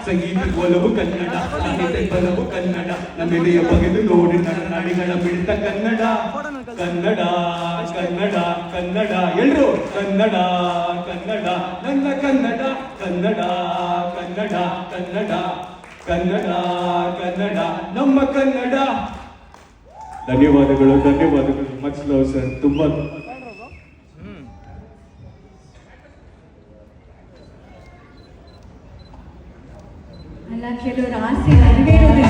ಸಂಗೀತ ಒಲವು ಕನ್ನಡ, ಸಾಹಿತ್ಯ ಬಲವು ಕನ್ನಡ, ನಮ್ಮೆದೆಯ ಬಗೆದು ನೋಡಿ ನಡಿಗಳ ಮಿಡಿತ ಕನ್ನಡ. ಕನ್ನಡ ಕನ್ನಡ ಕನ್ನಡ ಎಲ್ರು ಕನ್ನಡ ಕನ್ನಡ ನನ್ನ ಕನ್ನಡ. ಕನ್ನಡ ಕನ್ನಡ ಕನ್ನಡ ಕನ್ನಡ ಕನ್ನಡ ನಮ್ಮ ಕನ್ನಡ. ಧನ್ಯವಾದಗಳು ಧನ್ಯವಾದಗಳು. Much love sir. ತುಂಬಾ ಅಲ್ಲ, ಕೆಲವರು ಆಸೆ ನೆರವೇರೋದು